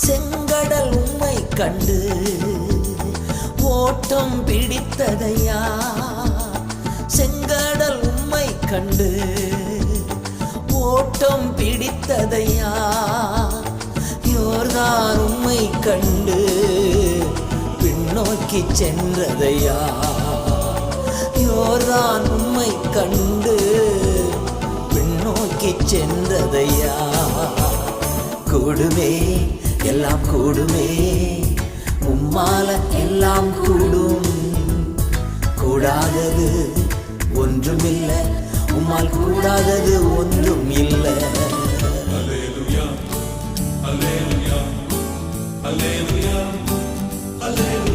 செங்கடல் உம்மை கண்டு ஓட்டம் பிடித்ததையா. செங்கடல் உம்மை கண்டு ஓட்டம் பிடித்ததையா. யோர்தான் உம்மை கண்டு பின்னோக்கி சென்றதையா. யோர்தான் உம்மை கண்டு பின்னோக்கி சென்றதையா. கூடுமே எல்லாம் கூடுமே, உம்மால எல்லாம் கூடும். கூடாதது ஒன்றுமில்லை, உம்மால் கூடாதது ஒன்றும் இல்லை. அல்லேலூயா அல்லேலூயா அல்லேலூயா அல்லேலூயா.